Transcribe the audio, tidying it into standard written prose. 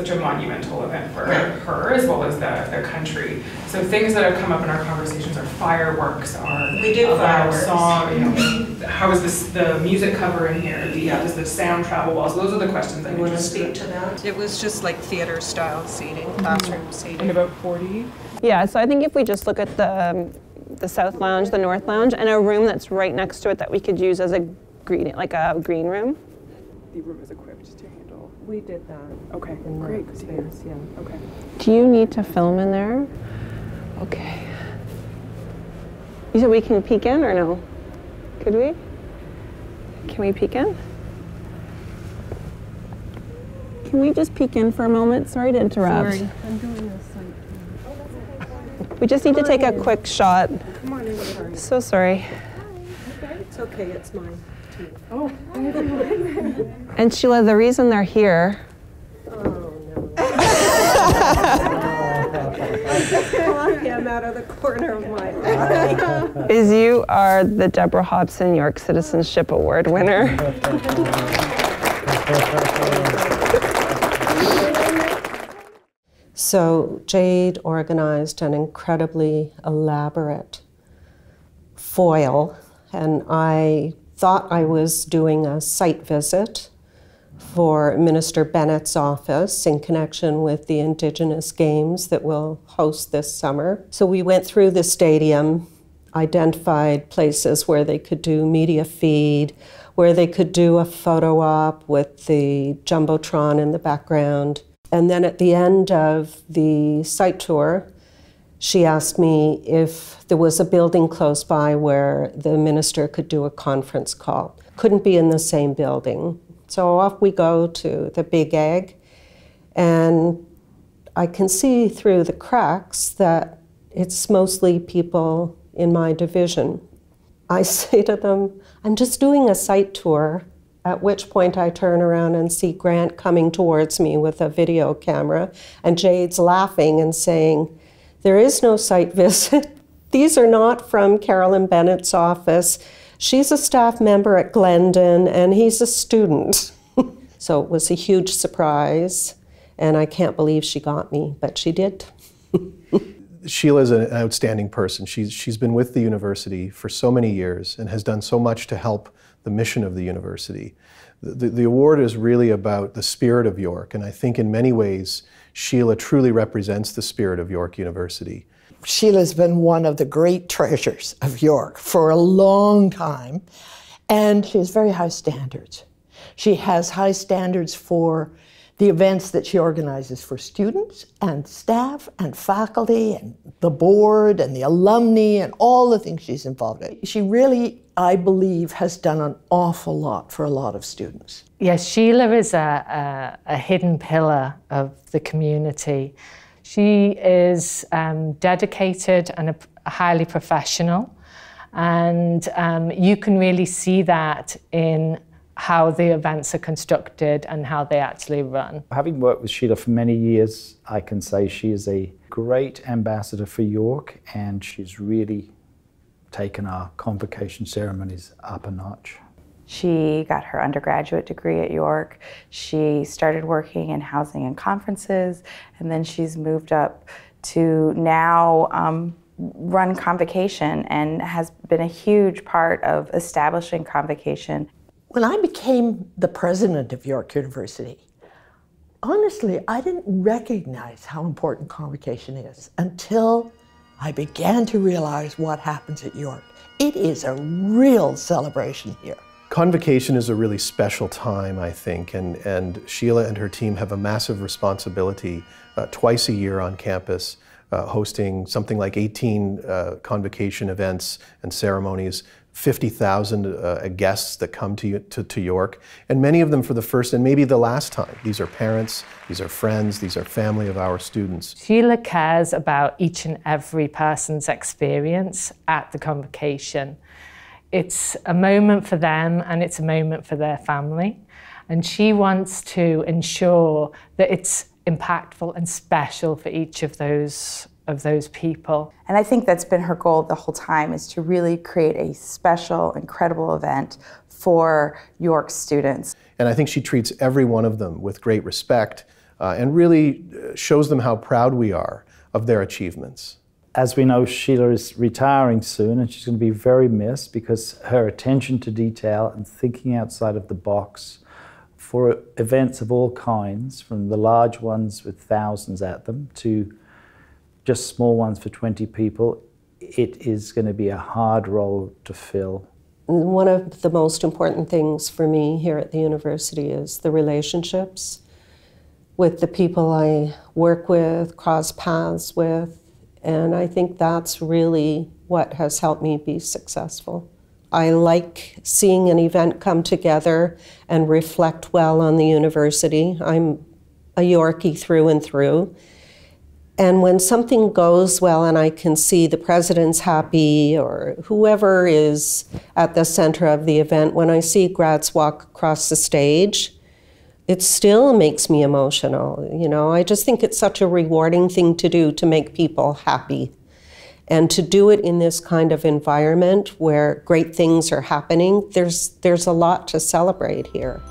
such a monumental event for her as well as the country. So things that have come up in our conversations are fireworks, we do fireworks. Song, you know, how is the music cover in here? Does the sound travel well? So those are the questions I want to speak to that. It was just like theater style seating, classroom seating. And about 40? Yeah, so I think if we just look at the South Lounge, the North Lounge, and a room that's right next to it that we could use as a green room. The room is equipped to handle. We did that. Okay, great. Good space, yeah. Okay. Do you need to film in there? Okay. You said we can peek in or no? Could we? Can we peek in? Can we just peek in for a moment? Sorry to interrupt. Sorry, I'm doing a site. We just need to take a quick shot. Come on in. So sorry. It's okay, it's mine too. Oh. And Sheelagh, the reason they're here. Oh no. I just saw him out of the corner of my eye. Is you are the Deborah Hobson York Citizenship Award winner. So Jade organized an incredibly elaborate foil, and I thought I was doing a site visit for Minister Bennett's office in connection with the Indigenous Games that we'll host this summer. So we went through the stadium, identified places where they could do media feed, where they could do a photo op with the Jumbotron in the background. And then at the end of the site tour, she asked me if there was a building close by where the minister could do a conference call. Couldn't be in the same building. So off we go to the Big Egg, and I can see through the cracks that it's mostly people in my division. I say to them, I'm just doing a site tour, at which point I turn around and see Grant coming towards me with a video camera, and Jade's laughing and saying, there is no site visit. These are not from Carolyn Bennett's office. She's a staff member at Glendon, and he's a student. So it was a huge surprise, and I can't believe she got me, but she did. Sheelagh is an outstanding person. She's been with the university for so many years and has done so much to help the mission of the university. The award is really about the spirit of York, and I think in many ways, Sheelagh truly represents the spirit of York University. Sheilagh's been one of the great treasures of York for a long time, and she has very high standards. She has high standards for the events that she organizes for students and staff and faculty and the board and the alumni and all the things she's involved in. She really, I believe, has done an awful lot for a lot of students. Yes, Sheelagh is a hidden pillar of the community. She is dedicated and highly professional, and you can really see that in how the events are constructed and how they actually run. Having worked with Sheelagh for many years, I can say she is a great ambassador for York, and she's really taken our convocation ceremonies up a notch. She got her undergraduate degree at York. She started working in housing and conferences, and then she's moved up to now run convocation and has been a huge part of establishing convocation. When I became the president of York University, honestly, I didn't recognize how important convocation is until I began to realize what happens at York. It is a real celebration here. Convocation is a really special time, I think, and Sheelagh and her team have a massive responsibility twice a year on campus, hosting something like 18 convocation events and ceremonies, 50,000 guests that come to York, and many of them for the first and maybe the last time. These are parents, these are friends, these are family of our students. Sheelagh cares about each and every person's experience at the convocation. It's a moment for them and it's a moment for their family. And she wants to ensure that it's impactful and special for each of those people. And I think that's been her goal the whole time, is to really create a special, incredible event for York students. And I think she treats every one of them with great respect, and really shows them how proud we are of their achievements. As we know, Sheelagh is retiring soon, and she's going to be very missed because her attention to detail and thinking outside of the box for events of all kinds, from the large ones with thousands at them to just small ones for 20 people, it is going to be a hard role to fill. One of the most important things for me here at the university is the relationships with the people I work with, cross paths with, and I think that's really what has helped me be successful. I like seeing an event come together and reflect well on the university. I'm a Yorkie through and through. And when something goes well and I can see the president's happy or whoever is at the center of the event, when I see grads walk across the stage, it still makes me emotional. You know, I just think it's such a rewarding thing to do, to make people happy. And to do it in this kind of environment where great things are happening, there's a lot to celebrate here.